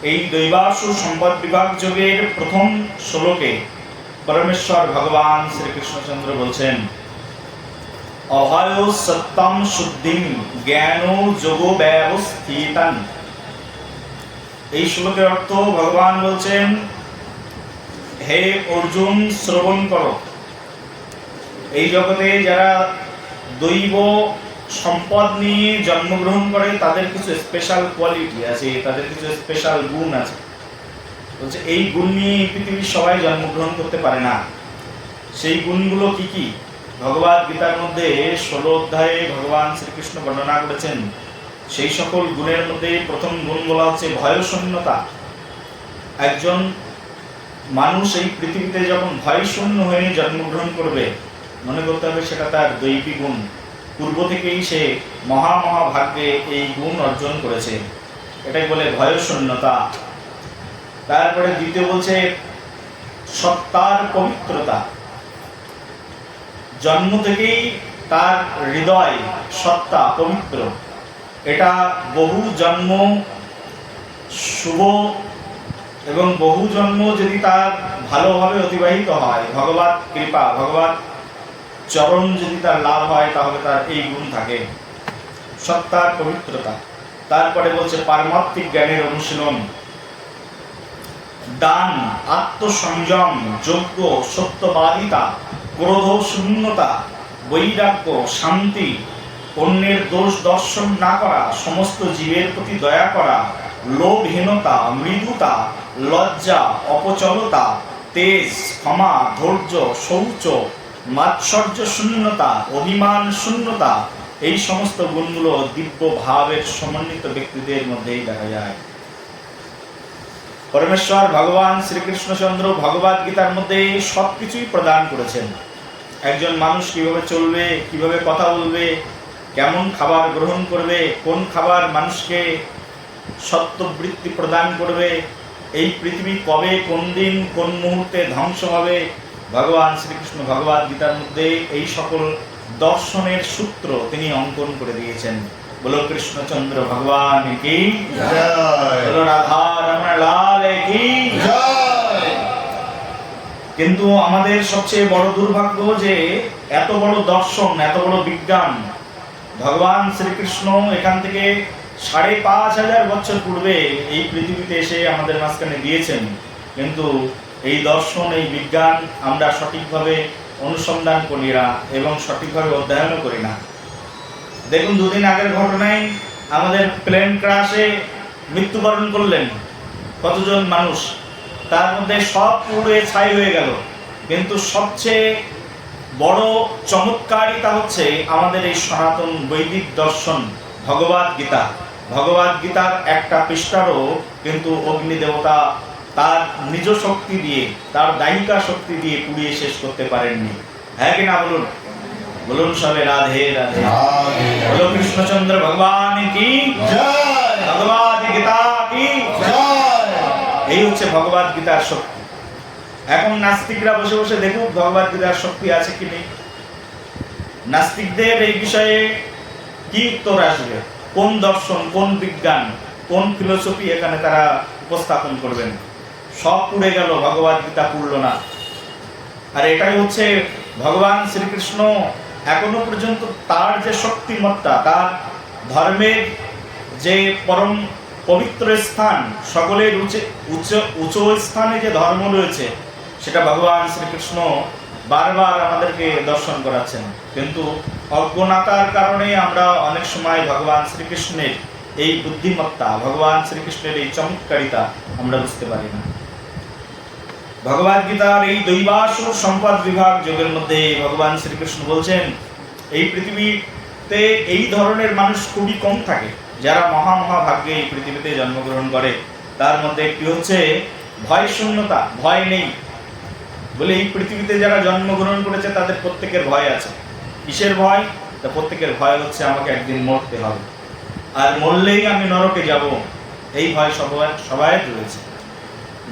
এই দৈবাসুর সম্পদ বিভাগ যোগের প্রথম শ্লোকে পরমেশ্বর ভগবান শ্রীকৃষ্ণচন্দ্র বলছেন, অভয় সত্যম শুদ্ধিম জ্ঞান যোগ ব্যবস্থিতান। এই শ্লোকের অর্থ ভগবান বলছেন, হে অর্জুন, শ্রবণ করো। এই জগতে যারা দৈব সম্পদ নিয়ে জন্মগ্রহণ করে তাদের কিছু স্পেশাল কোয়ালিটি আছে, তাদের কিছু স্পেশাল গুণ আছে। বলছে এই গুণ নিয়ে এই পৃথিবীর সবাই জন্মগ্রহণ করতে পারে না। সেই গুণগুলো কি কি? ভগবদ গীতার মধ্যে 16 অধ্যায়ে ভগবান শ্রীকৃষ্ণ বর্ণনা করেছেন। সেই সকল গুণের মধ্যে প্রথম গুণ বলা হচ্ছে ভয়শূন্যতা। একজন মানুষ এই পৃথিবীতে যখন ভয়শূন্য হয়ে জন্মগ্রহণ করবে, মনে করতে হবে সেটা তার দৈবী গুণ। পূর্ব থেকেই সে মহাভাগ্যে এই গুণ অর্জন করেছে, এটাই বলে ভয়শূন্যতা। তারপরে দ্বিতীয় বলছে সত্তার পবিত্রতা। জন্ম থেকেই তার হৃদয় সত্তা পবিত্র। এটা বহু জন্ম শুভ এবং বহু জন্ম যদি তার ভালোভাবে অতিবাহিত হয়, ভগবত কৃপা, ভগবত চরণ যদি তার লাভ হয়, তাহলে তার এই গুণ থাকে, সত্তার পবিত্রতা। তারপরে বলছে পারমার্থিক জ্ঞানের অনুশীলন, দান, আত্মসংযম, যোগ্য, সত্যবাদিতা, ক্রোধ শূন্যতা, বৈরাগ্য, শান্তি, অন্যের দোষ দর্শন না করা, সমস্ত জীবের প্রতি দয়া করা, লোভহীনতা, মৃদুতা, লজ্জা, অপচলতা, তেজ, ক্ষমা, ধৈর্য, শৌচ, মাৎসর্য শূন্যতা, অভিমান শূন্যতা, এই সমস্ত গুণগুলো দিব্য ভাবের সমন্বিত ব্যক্তিদের মধ্যেই দেখা যায়। পরমেশ্বর ভগবান শ্রীকৃষ্ণচন্দ্র ভগবদ গীতার মধ্যে সবকিছুই প্রদান করেছেন। একজন মানুষ কিভাবে চলবে, কিভাবে কথা বলবে, কেমন খাবার গ্রহণ করবে, কোন খাবার মানুষকে সত্যবৃত্তি প্রদান করবে, এই পৃথিবী কবে, কোন দিন, কোন মুহূর্তে ধ্বংস হবে, ভগবান শ্রীকৃষ্ণ ভগবদ গীতার মধ্যে এই সকল দর্শনের সূত্র তিনি অঙ্কন করে দিয়েছেন। বলো কৃষ্ণচন্দ্র ভগবান কি জয়, বলো রাধা রমণ লাল কি জয়। কিন্তু আমাদের সবচেয়ে বড় দুর্ভাগ্য যে এত বড় দর্শন, এত বড় বিজ্ঞান ভগবান শ্রীকৃষ্ণ এখান থেকে ৫,৫০০ বছর পূর্বে এই পৃথিবীতে এসে আমাদের মাঝখানে দিয়েছেন, কিন্তু এই দর্শন, এই বিজ্ঞান আমরা সঠিকভাবে অনুসন্ধান করি না এবং সঠিকভাবে অধ্যয়নও করি না। দেখুন, দুদিন আগের ঘটনায় আমাদের প্লেন ক্রাশে মৃত্যুবরণ করলেন কতজন মানুষ, তার মধ্যে সব পুড়ে ছাই হয়ে গেল। কিন্তু সবচেয়ে বড় চমৎকারিতা হচ্ছে আমাদের এই সনাতন বৈদিক দর্শন ভগবদ গীতা। ভগবদ গীতার একটা পৃষ্ঠারও কিন্তু অগ্নিদেবতা তার নিজ শক্তি দিয়ে, তার দায়িকা শক্তি দিয়ে পুড়িয়ে শেষ করতে পারেননি। হ্যাঁ কিনা বলুন? বলুন সবে রাধে রাধে। বলো কৃষ্ণচন্দ্র ভগবান কি জয়, ভগবদ গীতা কি জয়। এই হচ্ছে ভগবদ গীতার শক্তি। এখন নাস্তিকরা বসে বসে দেখুক ভগবদ গীতার শক্তি আছে কি নেই। নাস্তিকদের এই বিষয়ে কি উত্তর আসবে? কোন দর্শন, কোন বিজ্ঞান, কোন ফিলোসফি এখানে তারা উপস্থাপন করবেন? সব পুড়ে গেল, ভগবদ গীতা পুড়ল না। আর এটাই হচ্ছে ভগবান শ্রীকৃষ্ণ এখনো পর্যন্ত তার যে শক্তিমত্তা, তার ধর্মের যে পরম পবিত্র স্থান, সকলের উচ্চ স্থানে যে ধর্ম রয়েছে, সেটা ভগবান শ্রীকৃষ্ণ বারবার আমাদেরকে দর্শন করাচ্ছেন। কিন্তু অজ্ঞতার কারণে আমরা অনেক সময় ভগবান শ্রীকৃষ্ণের এই বুদ্ধিমত্তা, ভগবান শ্রীকৃষ্ণের এই চমৎকারিতা আমরা বুঝতে পারি না। ভগবদ গীতার এই দৈবাসুর সম্পদ বিভাগ যোগের মধ্যে ভগবান শ্রীকৃষ্ণ বলছেন, এই পৃথিবীতে এই ধরনের মানুষ খুবই কম থাকে যারা মহাভাগ্যে এই পৃথিবীতে জন্মগ্রহণ করে। তার মধ্যে একটি হচ্ছে ভয় শূন্যতা, ভয় নেই বলে এই পৃথিবীতে যারা জন্মগ্রহণ করেছে তাদের প্রত্যেকের ভয় আছে। কিসের ভয়? তা প্রত্যেকের ভয় হচ্ছে আমাকে একদিন মরতে হবে, আর মরলেই আমি নরকে যাব, এই ভয় সবাই রয়েছে।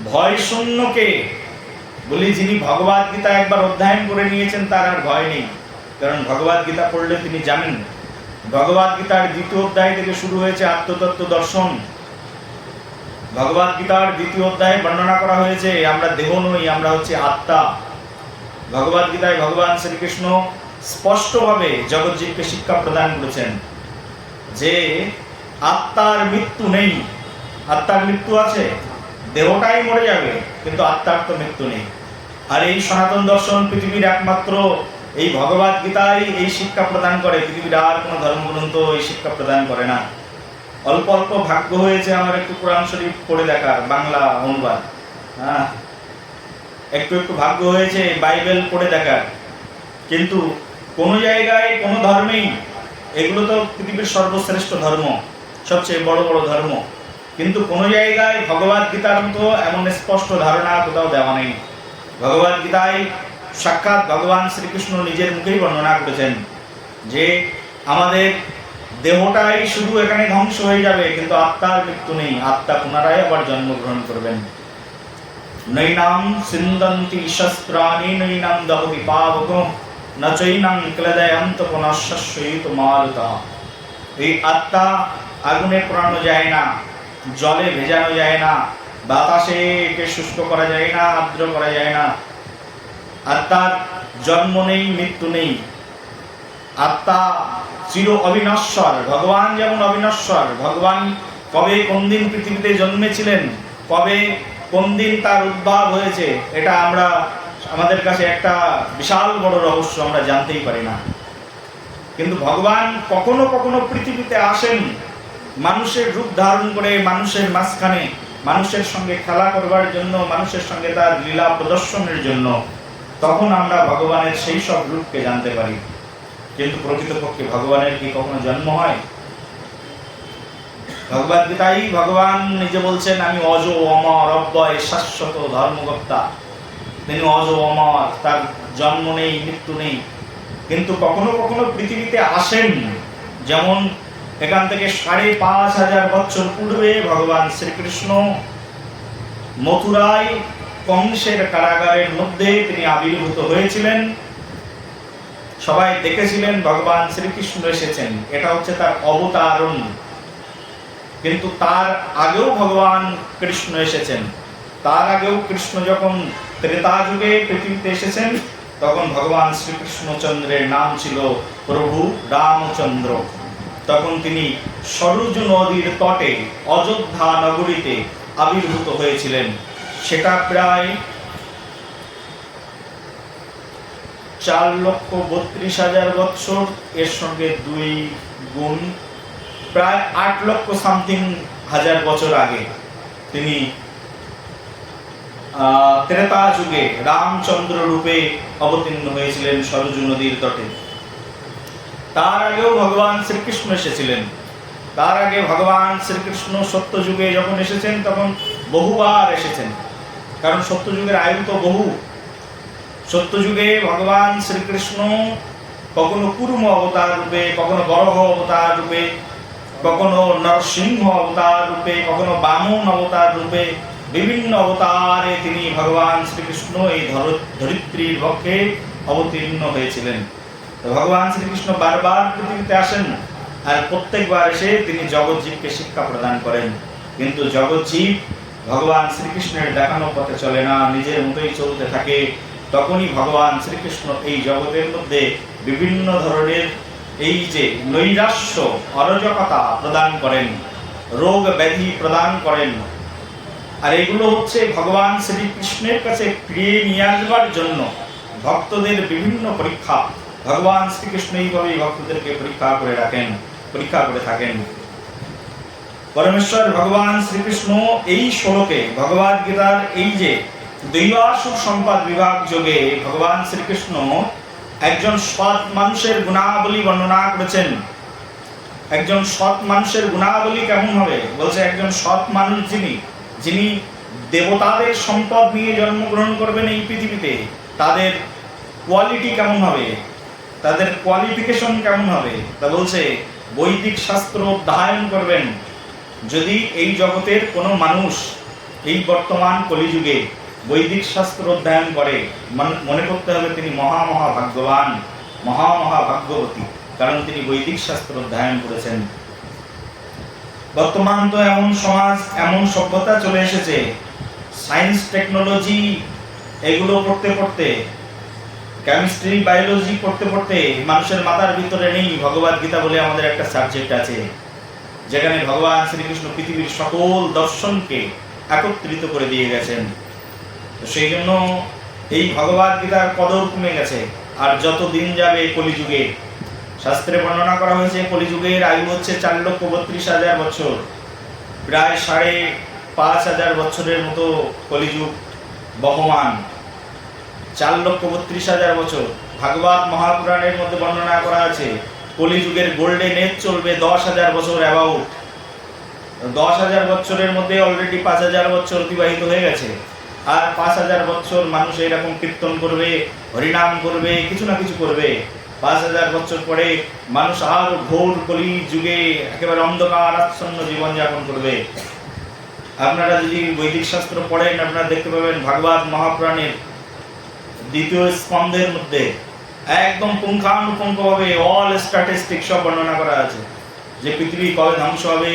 ভয় শূন্যকে বলি যিনি ভগবদ গীতা একবার অধ্যয়ন করে নিয়েছেন তার আর ভয় নেই, কারণ ভগবদ গীতা পড়লে তিনি জানেন ভগবদ গীতার ২য় অধ্যায় থেকে শুরু হয়েছে আত্মতত্ত্ব দর্শন। ভগবদ গীতার 2য় অধ্যায়ে বর্ণনা করা হয়েছে আমরা দেহ নই, আমরা হচ্ছে আত্মা। ভগবদ গীতায় ভগবান শ্রীকৃষ্ণ স্পষ্টভাবে জগজ্জীবকে শিক্ষা প্রদান করেছেন যে আত্মার মৃত্যু নেই। আত্মার মৃত্যু আছে, দেহটাই মরে যাবে, কিন্তু আত্মার তো মৃত্যু নেই। আর এই সনাতন দর্শন পৃথিবীর একমাত্র এই ভগবদ গীতাই এই শিক্ষা প্রদান করে। পৃথিবীর আর কোনো ধর্মগ্রন্থ এই শিক্ষা প্রদান করে না। অল্প অল্প ভাগ্য হয়েছে আমার একটু কোরআন শরীফ পড়ে দেখার, বাংলা অনুবাদ, হ্যাঁ, একটু একটু ভাগ্য হয়েছে বাইবেল পড়ে দেখার, কিন্তু কোনো জায়গায় কোনো ধর্মেই, এগুলো তো পৃথিবীর সর্বশ্রেষ্ঠ ধর্ম, সবচেয়ে বড় বড় ধর্ম, কিন্তু কোনো জায়গায় ভগবদ গীতার মতো এমন স্পষ্ট ধারণা কোথাও দেওয়া নেই। ভগবদ গীতায় সাক্ষাৎ ভগবান শ্রীকৃষ্ণ নিজের মুখেই বর্ণনা করেছেন যে আমাদের দেহটাই শুধু এখানে ধ্বংস হয়ে যাবে, কিন্তু আত্মার মৃত্যু নেই, আত্মা পুনরায় আবার জন্মগ্রহণ করবেন। নৈনাম সিন্দন্তি শস্ত্রাণি নৈনাম দহতি পাবকম না চৈনাম ক্লেদয়ন্ত পুনঃশস্যয়িত মারুতা। এই আত্মা আগুনে পোড়ানো যায় না, জলে ভেজানো যায় না, বাতাসে একে শুষ্ক করা যায় না, আর্দ্র করা যায় না। আত্মার জন্ম নেই, মৃত্যু নেই, আত্মা চির অবিনশ্বর। ভগবান যেমন অবিনশ্বর, ভগবান কবে কোন দিন পৃথিবীতে জন্মেছিলেন, কবে কোন দিন তার উদ্ভব হয়েছে, এটা আমাদের কাছে একটা বিশাল বড় রহস্য, আমরা জানতেই পারি না। কিন্তু ভগবান কখনো কখনো পৃথিবীতে আসেন মানুষের রূপ ধারণ করে, মানুষের মাঝখানে মানুষের সঙ্গে খেলা করবার জন্য, মানুষের সঙ্গে তার লীলা প্রদর্শনের জন্য। তখন আমরা ভগবানের সেই সব রূপকে জানতে পারি। কিন্তু প্রকৃতপক্ষে ভগবানের কি কখনো জন্ম হয়? ভগবদ গীতায় ভগবান নিজে বলছেন আমি অজ অমর অব্যয় শাশ্বত ধর্মগুপ্তা। তিনি অজ অমর, তার জন্ম নেই, মৃত্যু নেই, কিন্তু কখনো কখনো পৃথিবীতে আসেন। যেমন এখান থেকে ৫,৫০০ বছর পূর্বে ভগবান শ্রীকৃষ্ণ মথুরায় কংসের কারাগারের মধ্যে তিনি আবির্ভূত হয়েছিলেন। সবাই দেখেছিলেন ভগবান শ্রীকৃষ্ণ এসেছেন, এটা হচ্ছে তার অবতারণ। কিন্তু তার আগেও ভগবান কৃষ্ণ এসেছেন। তার আগেও কৃষ্ণ যখন ত্রেতা যুগে পৃথিবীতে এসেছেন, তখন ভগবান শ্রীকৃষ্ণচন্দ্রের নাম ছিল প্রভু রামচন্দ্র। তখন তিনি সরযূ নদীর তটে অযোধ্যা নগরীতে আবির্ভূত হয়েছিলেন। সেটা প্রায় ৪,৩২,০০০ বৎসর, এর সঙ্গে 2 গুণ প্রায় 8,00,000 সামথিং হাজার বছর আগে তিনি ত্রেতা যুগে রামচন্দ্র রূপে অবতীর্ণ হয়েছিলেন সরযূ নদীর তটে। তার আগেও ভগবান শ্রীকৃষ্ণ এসেছিলেন। তার আগে ভগবান শ্রীকৃষ্ণ সত্যযুগে যখন এসেছেন তখন বহুবার এসেছেন, কারণ সত্যযুগের আয়ু তো বহু। সত্যযুগে ভগবান শ্রীকৃষ্ণ কখনো কুর্ম অবতার রূপে, কখনো বরাহ অবতার রূপে, কখনো নরসিংহ অবতার রূপে, কখনো বামন অবতার রূপে, বিভিন্ন অবতারে তিনি ভগবান শ্রীকৃষ্ণ এই ধরিত্রীর পক্ষে অবতীর্ণ হয়েছিলেন। তো ভগবান শ্রীকৃষ্ণ বারবার পৃথিবীতে আসেন, আর প্রত্যেকবার এসে তিনি জগৎজীবকে শিক্ষা প্রদান করেন। কিন্তু জগৎজীব ভগবান শ্রীকৃষ্ণের দেখানো পথে চলে না, নিজের মতোই চলতে থাকে। তখনই ভগবান শ্রীকৃষ্ণ এই জগতের মধ্যে বিভিন্ন ধরনের এই যে নৈরাশ্য, অরাজকতা প্রদান করেন, রোগ ব্যাধি প্রদান করেন। আর এগুলো হচ্ছে ভগবান শ্রীকৃষ্ণের কাছে ফিরিয়ে নিয়ে আসবার জন্য ভক্তদের বিভিন্ন পরীক্ষা। ভগবান শ্রীকৃষ্ণ এইভাবেই ভক্তদেরকে পরীক্ষা করে থাকেন। পরমেশ্বর ভগবান শ্রীকৃষ্ণ এই শ্লোকে ভগবদ গীতার এই যে দৈবাসুর সম্পদ বিভাগ যোগে ভগবান শ্রীকৃষ্ণ একজন সৎ মানুষের গুণাবলী বর্ণনা করেছেন। একজন সৎ মানুষের গুণাবলী কেমন হবে বলছে, একজন সৎ মানুষ যিনি দেবতাদের সম্পদ নিয়ে জন্মগ্রহণ করবেন এই পৃথিবীতে, তাদের কোয়ালিটি কেমন হবে, তাদের কোয়ালিফিকেশন কেমন হবে, তা বলছে বৈদিক শাস্ত্র অধ্যয়ন করবেন। যদি এই জগতের কোনো মানুষ এই বর্তমান কলিযুগে বৈদিক শাস্ত্র অধ্যয়ন করে, মনে করতে হবে তিনি মহাভাগ্যবান, মহাভাগ্যবতী, কারণ তিনি বৈদিক শাস্ত্র অধ্যয়ন করেছেন। বর্তমান তো এমন সমাজ, এমন সভ্যতা চলে এসেছে, সায়েন্স টেকনোলজি এগুলো পড়তে পড়তে, কেমিস্ট্রি বায়োলজি পড়তে পড়তে মানুষের মাথার ভিতরে নেই ভগবদ গীতা বলে আমাদের একটা সাবজেক্ট আছে, যেখানে ভগবান শ্রীকৃষ্ণ পৃথিবীর সকল দর্শনকে একত্রিত করে দিয়ে গেছেন। তো সেই জন্য এই ভগবদ গীতার কদর কমে গেছে। আর যত দিন যাবে কলিযুগে, শাস্ত্রে বর্ণনা করা হয়েছে কলিযুগের আয়ু হচ্ছে 4,32,000 বছর, প্রায় 5,500 বছরের মতো কলিযুগ বহমান। 4,32,000 বছর ভাগবত মহাপুরাণের মধ্যে বর্ণনা করা আছে কলিযুগের গোল্ডেন এজ চলবে 10,000 বছর অ্যাবাউট। 10,000 বছরের মধ্যে অলরেডি 5,000 বছর অতিবাহিত হয়ে গেছে, আর 5,000 বছর মানুষ এরকম কীর্তন করবে, হরিনাম করবে, কিছু না কিছু করবে। 5,000 বছর পরে মানুষ আর ঘোর কলি যুগে একেবারে অন্ধকার আচ্ছন্ন জীবনযাপন করবে। আপনারা যদি বৈদিক শাস্ত্র পড়েন, আপনারা দেখতে পাবেন ভাগবত মহাপুরাণের 2য় স্কন্ধের মধ্যে একদম পুঙ্খানুপুঙ্খভাবে অল স্ট্যাটিস্টিক সব বর্ণনা করা আছে যে পৃথিবী কবে ধ্বংস হবে,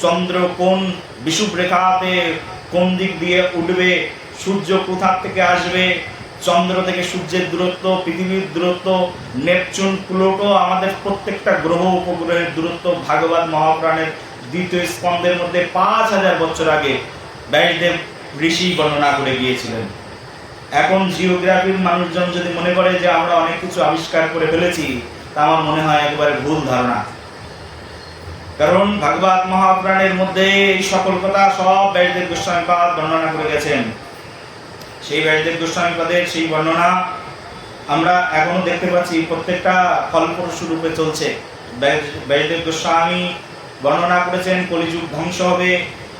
চন্দ্র কোন বিষুব রেখাতে কোন দিক দিয়ে উঠবে, সূর্য কোথা থেকে আসবে, চন্দ্র থেকে সূর্যের দূরত্ব, পৃথিবীর দূরত্ব, নেপচুন, প্লুটো, আমাদের প্রত্যেকটা গ্রহ উপগ্রহের দূরত্ব ভাগবত মহাপুরাণের 2য় স্কন্ধের মধ্যে 5,000 বছর আগে ব্যাসদেব ঋষি বর্ণনা করে গিয়েছিলেন। এখন জিওগ্রাফির মানুষজন যদি মনে করে যে আমরা অনেক কিছু আবিষ্কার করে ফেলেছি, তা আমার মনে হয় একেবারে ভুল ধারণা। কারণ ভাগবত মহাপুরাণের মধ্যে এই সকল কথা সব ব্যাসদেব গোস্বামীপাদ বর্ণনা করে গেছেন। সেই ব্যাসদেব গোস্বামীপাদের সেই বর্ণনা আমরা এখনো দেখতে পাচ্ছি, প্রত্যেকটা ফলপ্রসূ রূপে চলছে। ব্যাসদেব গোস্বামী বর্ণনা করেছেন কলিযুগ ধ্বংস হবে,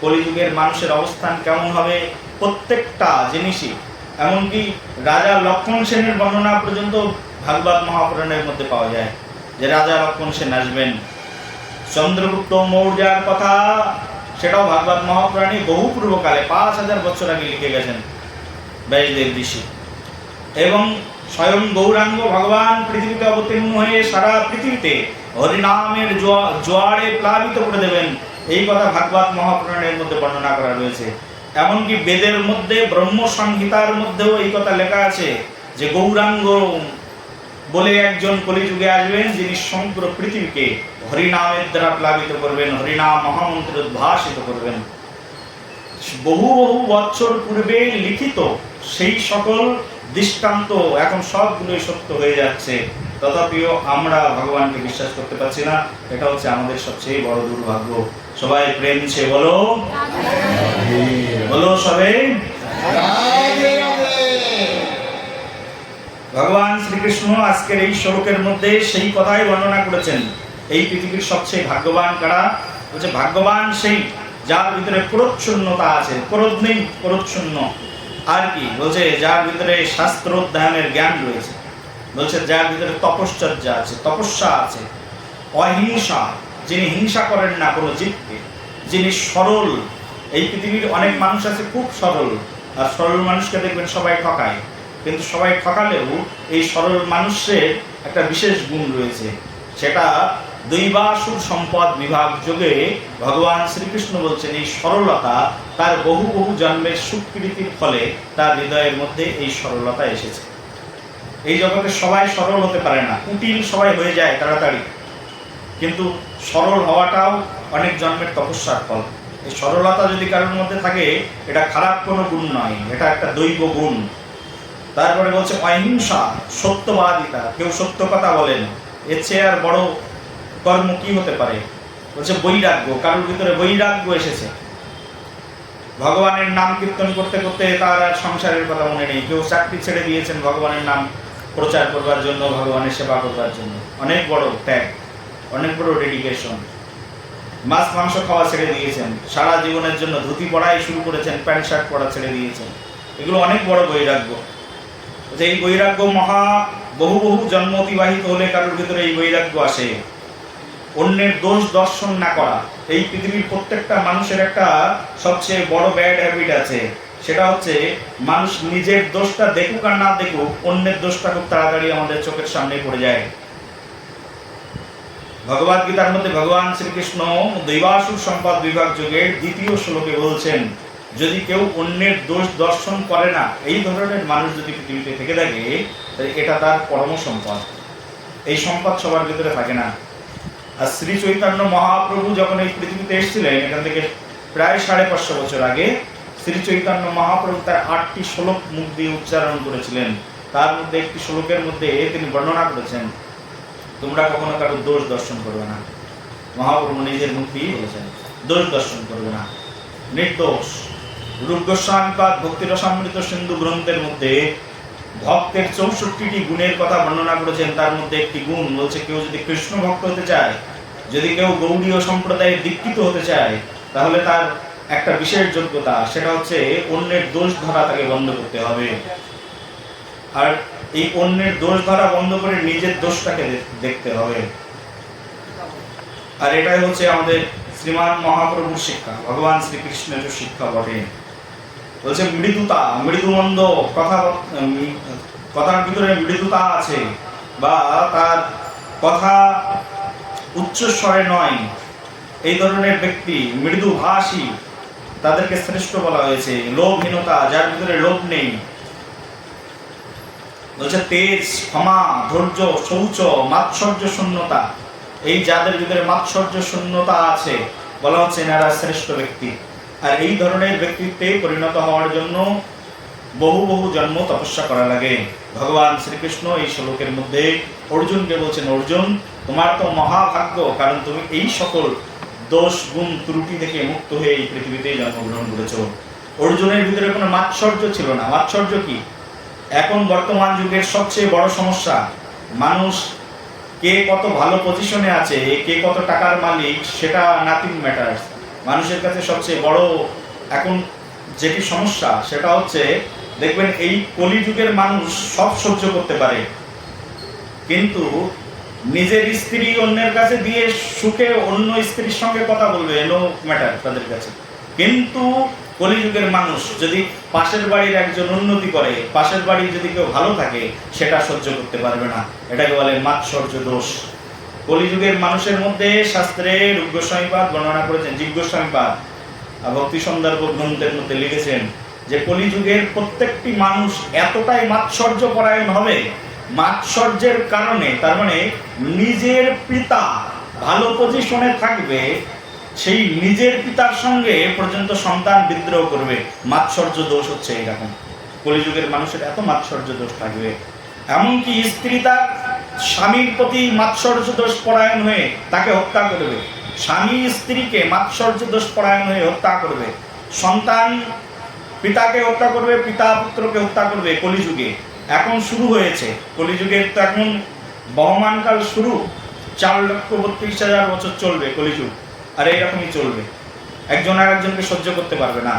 কলিযুগের মানুষের অবস্থান কেমন হবে, প্রত্যেকটা জিনিসই, এমনকি রাজা লক্ষণ সেনের বর্ণনা পর্যন্ত ভাগবত মহাপুরাণের মধ্যে পাওয়া যায় যে রাজা লক্ষণ সেন আসবেন। চন্দ্রগুপ্ত মৌর্যার কথা সেটাও ভাগবত মহাপুরাণে বহু পূর্বকালে 5,000 বছর আগে লিখে গেছেন ব্যাসদেব ঋষি। এবং স্বয়ং গৌরাঙ্গ ভগবান পৃথিবীতে অবতীর্ণ হয়ে সারা পৃথিবীতে হরিনামের জোয়ারে প্লাবিত করে দেবেন, এই কথা ভাগবত মহাপুরাণের মধ্যে বর্ণনা করা রয়েছে। এমনকি বেদের মধ্যে ব্রহ্ম সংহিতার মধ্যেও এই কথা লেখা আছে যে গৌরাঙ্গ বলে একজন কলিযুগে আসবেন, যিনি সমগ্র পৃথিবীকে হরিনামের দ্বারা প্লাবিত করবেন, হরিনাম মহামন্ত্র উদ্ভাসিত করবেন। বহু বহু বছর পূর্বে লিখিত সেই সকল দৃষ্টান্ত এখন সবগুলোই সত্য হয়ে যাচ্ছে, তথাপিও আমরা ভগবানকে বিশ্বাস করতে পারছি না। এটা হচ্ছে আমাদের সবচেয়ে বড় দুর্ভাগ্য। সবাই প্রেম ছে বলো, বলো সবাই। ভগবান শ্রীকৃষ্ণ আজকের এই শ্লোকের মধ্যে সেই কথাই বর্ণনা করেছেন। এই পৃথিবীর সবচেয়ে ভাগ্যবান কারা? বলছে ভাগ্যবান সেই যার ভিতরে প্রচ্ছন্নতা আছে, ক্রোধ নেই, প্রচ্ছন্ন। আর কি বলছে? যার ভিতরে শাস্ত্র অধ্যয়নের জ্ঞান রয়েছে, বলছে যার ভিতরে তপশ্চর্যা আছে, তপস্যা আছে, অহিংসা, যিনি হিংসা করেন না কোনো জীবকে, যিনি সরল। এই পৃথিবীর অনেক মানুষ আছে খুব সরল, আর সরল মানুষকে দেখবেন সবাই ঠকায়, কিন্তু সবাই ঠকালেও এই সরল মানুষের একটা বিশেষ গুণ রয়েছে, সেটা দৈবাসুর সম্পদ বিভাগ যোগে ভগবান শ্রীকৃষ্ণ বলছেন এই সরলতা তার বহু বহু জন্মের সুকৃতির ফলে তার হৃদয়ের মধ্যে এই সরলতা এসেছে। এই জগতে সবাই সরল হতে পারে না, কুটিল সবাই হয়ে যায় তাড়াতাড়ি, কিন্তু সরল হওয়াটাও অনেক জন্মের তপস্যার ফল। এই সরলতা যদি কারোর মধ্যে থাকে, এটা খারাপ কোনো গুণ নয়, এটা একটা দৈব গুণ। তারপরে বলছে অহিংসা, সত্যবাদিতা, কেউ সত্য কথা বলেন, এর চেয়ে আর বড় কর্ম কি হতে পারে? বলছে বৈরাগ্য, কারোর ভিতরে বৈরাগ্য এসেছে। ভগবানের নাম কীর্তন করতে করতে তার আর সংসারের কথা মনে নেই। কেউ চাকরি ছেড়ে দিয়েছেন ভগবানের নাম প্রচার করবার জন্য, ভগবানের সেবা করবার জন্য। অনেক বড় ত্যাগ, অনেক বড় ডেডিকেশন। মাছ মাংস খাওয়া ছেড়ে দিয়েছেন, সারা জীবনের জন্য ধুতি পরাই শুরু করেছেন, প্যান্ট শার্ট পরা ছেড়ে দিয়েছেন। এগুলো অনেক বড় বৈরাগ্য। এই বৈরাগ্য মহা বহু বহু জন্ম অতিবাহিত হলে কারোর ভিতরে এই বৈরাগ্য আসে। অন্যের দোষ দর্শন না করা, এই পৃথিবীর প্রত্যেকটা মানুষের একটা সবচেয়ে বড় ব্যাড হ্যাবিট আছে, সেটা হচ্ছে মানুষ নিজের দোষটা দেখুক আর না দেখুক, অন্যের দোষটা খুব তাড়াতাড়ি আমাদের চোখের সামনে পড়ে যায়। ভগবদ গীতার মধ্যে ভগবান শ্রীকৃষ্ণ দৈবাসুর সম্পদ বিভাগ যোগের 2য় শ্লোকে বলছেন, যদি কেউ অন্যের দোষ দর্শন করে না, এই ধরনের মানুষ যদি পৃথিবীতে থেকে থাকে, তাহলে এটা তার পরম সম্পদ। এই সম্পদ সবার ভিতরে থাকে না। আর শ্রী চৈতন্য মহাপ্রভু যখন এই পৃথিবীতে এসেছিলেন, এখান থেকে প্রায় 550 বছর আগে, শ্রী চৈতন্য মহাপ্রভু তার 8টি শ্লোক মুখ দিয়ে উচ্চারণ করেছিলেন। তার মধ্যে একটি শ্লোকের মধ্যে তিনি বর্ণনা করেছেন, তোমরা কখনো কারো দোষ দর্শন করবে না। মহাপ্রভু নিজের মুখ দিয়েই বলেছেন, দোষ দর্শন করবে না, নির্দোষ। রূপ গোস্বামীপাদ ভক্তি রসামৃত সিন্ধু গ্রন্থের মধ্যে ভক্তের 64টি গুণের কথা বর্ণনা করেছেন। তার মধ্যে একটি গুণ বলছে, কেউ যদি কৃষ্ণ ভক্ত হতে চায়, যদি কেউ গৌড়ীয় সম্প্রদায়ে দীক্ষিত হতে চায়, তাহলে তার একটা বিশেষ যোগ্যতা, সেটা হচ্ছে অন্যের দোষ ধরা তাকে বন্ধ করতে হবে। আর এই অন্যের দোষ ধরা বন্ধ করে নিজের দোষটাকে দেখতে হবে। আর এটাই হচ্ছে আমাদের শ্রীমান মহাপ্রভুর শিক্ষা, ভগবান শ্রীকৃষ্ণের শিক্ষা বটে। বলছে মৃদুতা, মৃদুমন্দ কথার ভিতরে মৃদুতা আছে, বা তার কথা উচ্চস্বরে নয়, এই ধরনের ব্যক্তি মৃদুভাষী, তাদেরকে শ্রেষ্ঠ বলা হয়েছে। লোভহীনতা, যার ভিতরে লোভ নেই। বলছে তেজ, ক্ষমা, ধৈর্য, শৌচ, মাৎসর্য শূন্যতা, এই যাদের ভিতরে মাৎসর্য শূন্যতা আছে, বলা হচ্ছে এনারা শ্রেষ্ঠ ব্যক্তি। আর এই ধরনের ব্যক্তিত্বে পরিণত হওয়ার জন্য বহু বহু জন্ম তপস্যা করা লাগে। ভগবান শ্রীকৃষ্ণ এই শ্লোকের মধ্যে অর্জুনকে বলছেন, অর্জুন তোমার তো মহাভাগ্য, কারণ তুমি এই সকল দোষ গুণ ত্রুটি থেকে মুক্ত হয়ে এই পৃথিবীতে জন্মগ্রহণ করেছো। অর্জুনের ভিতরে কোনো মাৎসর্য ছিল না। মাৎসর্য কি? এখন বর্তমান যুগের সবচেয়ে বড় সমস্যা, মানুষ কে কত ভালো পজিশনে আছে, কে কত টাকার মালিক, সেটা নাথিং ম্যাটার্স। মানুষের কাছে সবচেয়ে বড় এখন যেটি সমস্যা, সেটা হচ্ছে দেখবেন এই কলিযুগের মানুষ সব সহ্য করতে পারে, কিন্তু নিজের স্ত্রী অন্যের কাছে দিয়ে সুখে অন্য স্ত্রীর সঙ্গে কথা বলবে, নো ম্যাটার তাদের কাছে। কিন্তু কলিযুগের মানুষ যদি পাশের বাড়ির একজন উন্নতি করে, পাশের বাড়ির যদি কেউ ভালো থাকে, সেটা সহ্য করতে পারবে না। এটাকে বলে মাৎসর্য দোষ। কলিযুগের মানুষের মধ্যে শাস্ত্রে রূপ গোস্বামীপাদ বর্ণনা করেছেন, জীব গোস্বামীপাদ ভক্তি সন্দর্ভ গ্রন্থের মধ্যে লিখেছেন যে কলিযুগের প্রত্যেকটি মানুষ এতটাই মাৎসর্য পরায়ণ হবে, মাৎসর্যের কারণে, তার মানে নিজের পিতা ভালো পজিশনে থাকবে, সেই নিজের পিতার সঙ্গে পর্যন্ত সন্তান বিদ্রোহ করবে। মাৎসর্য দোষ হচ্ছে এরকম। কলিযুগের মানুষের এত মাৎসর্য দোষ থাকবে, এমনকি স্ত্রী তার স্বামীর প্রতি মাৎসর্য দোষ পরায়ণ হয়ে তাকে হত্যা করবে। স্বামী স্ত্রীকে মাৎসর্য দোষ পরায়ণ হয়ে হত্যা করবে। সন্তান পিতাকে হত্যা করবে, পিতা পুত্রকে হত্যা করবে। কলিযুগে এখন শুরু হয়েছে, কলিযুগের তো এখন বহমানকাল শুরু, 4,32,000 বছর চলবে কলিযুগ। আর এইরকমই চলবে, একজন আর একজনকে সহ্য করতে পারবে না।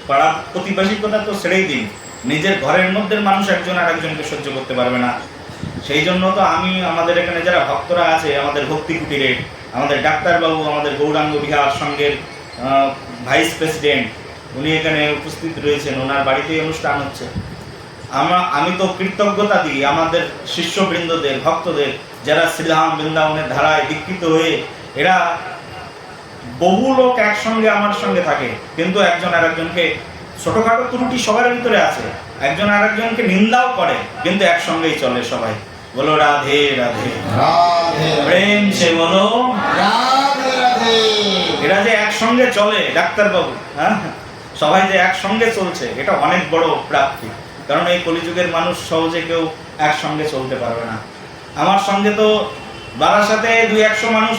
পাড়া প্রতিবেশীর কথা তো ছেড়েই দিন, নিজের ঘরের মধ্যে মানুষ একজন আর একজনকে সহ্য করতে পারবে না। সেই জন্য তো আমি, আমাদের এখানে যারা ভক্তরা আছে, আমাদের ভক্তি কুটিরে আমাদের ডাক্তারবাবু, আমাদের গৌরাঙ্গ বিহার সঙ্গের ভাইস প্রেসিডেন্ট, উনি এখানে উপস্থিত রয়েছেন, ওনার বাড়িতেই অনুষ্ঠান হচ্ছে। আমি তো কৃতজ্ঞতা দিই আমাদের শিষ্যবৃন্দদের, ভক্তদের, যারা শ্রীধাম বৃন্দাবনের ধারায় দীক্ষিত হয়ে, এরা বহু লোক একসঙ্গে আমার সঙ্গে থাকে, কিন্তু একজন আর একজনকে, ছোটখাটো ত্রুটি সবার ভিতরে আছে, একজন আর একজনকে নিন্দাও করে, কিন্তু একসঙ্গেই চলে সবাই। বলো রাধে রাধে, প্রেম সে বলো রাধে রাধে। এরা যে একসঙ্গে চলে ডাক্তারবাবু, হ্যাঁ, সবাই যে একসঙ্গে চলছে, এটা অনেক বড় প্রাপ্তি। কারণ এই কলিযুগের মানুষ সহজে কেউ একসঙ্গে চলতে পারবে না। আমার সঙ্গে তো বারাসাতে 200 মানুষ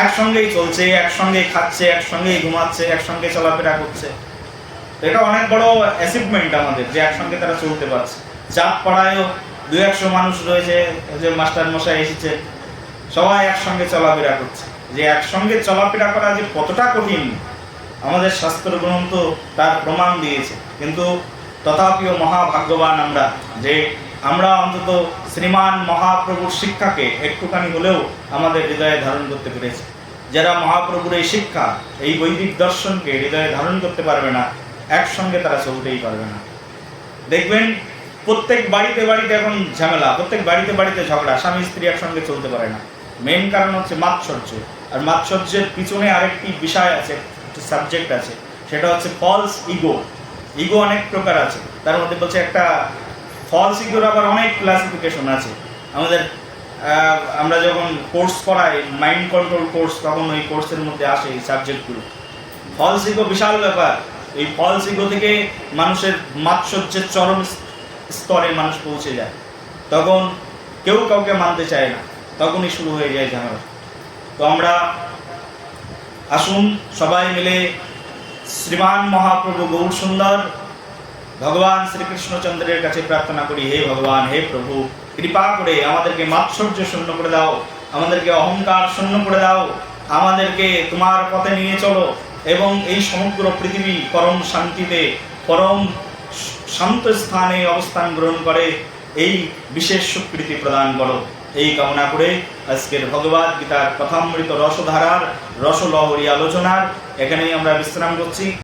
একসঙ্গেই চলছে, একসঙ্গেই খাচ্ছে, একসঙ্গেই ঘুমাচ্ছে, একসঙ্গে চলাফেরা করছে। এটা অনেক বড় অ্যাচিভমেন্ট আমাদের, যে একসঙ্গে তারা চলতে পারছে। চাপ পাড়ায়ও 200 মানুষ রয়েছে, যে মাস্টার মশাই এসেছে, সবাই একসঙ্গে চলাফেরা করছে। যে একসঙ্গে চলাফেরা করা যে কতটা কঠিন, আমাদের শাস্ত্র গ্রন্থ তার প্রমাণ দিয়েছে। কিন্তু তথাপিও মহাভাগ্যবান আমরা, যে আমরা অন্তত শ্রীমান মহাপ্রভুর শিক্ষাকে একটুখানি হলেও আমাদের হৃদয়ে ধারণ করতে পেরেছি। যারা মহাপ্রভুর এই শিক্ষা, এই বৈদিক দর্শনকে হৃদয়ে ধারণ করতে পারবে না, একসঙ্গে তারা চলতেই পারবে না। দেখবেন প্রত্যেক বাড়িতে বাড়িতে এখন ঝামেলা, প্রত্যেক বাড়িতে বাড়িতে ঝগড়া, স্বামী স্ত্রী একসঙ্গে চলতে পারে না। মেন কারণ হচ্ছে মাৎসর্য। আর মাৎসর্যের পিছনে আরেকটি বিষয় আছে, সাবজেক্ট আছে, সেটা হচ্ছে ফলস ইগো। ইগো অনেক প্রকার আছে, তার মধ্যে বলছে একটা ফলস ইগোর আবার অনেক ক্লাসিফিকেশন আছে। আমাদের আমরা যখন কোর্স করাই মাইন্ড কন্ট্রোল কোর্স, তখন ওই কোর্সের মধ্যে আসে এই সাবজেক্টগুলো। ফলস ইগো বিশাল ব্যাপার। এই ফলস ইগো থেকে মানুষের মাৎসর্যের চরম স্তরে মানুষ পৌঁছে যায়, তখন কেউ কাউকে মানতে চায় না, তখনই শুরু হয়ে যায় ঝামেলা। তো আমরা আসুন সবাই মিলে শ্রীমান মহাপ্রভু গৌর সুন্দর ভগবান শ্রীকৃষ্ণচন্দ্রের কাছে প্রার্থনা করি, হে ভগবান, হে প্রভু, কৃপা করে আমাদেরকে মাৎসর্য শূন্য করে দাও, আমাদেরকে অহংকার শূন্য করে দাও, আমাদেরকে তোমার পথে নিয়ে চলো এবং এই সমগ্র পৃথিবী পরম শান্তিতে, পরম শান্ত স্থানে অবস্থান গ্রহণ করে এই বিশেষ স্বীকৃতি প্রদান করো। এই কামনা করে আজকের ভগবদ গীতার কথামৃত রসধারার রসলহরী আলোচনার এখানেই আমরা বিশ্রাম করছি।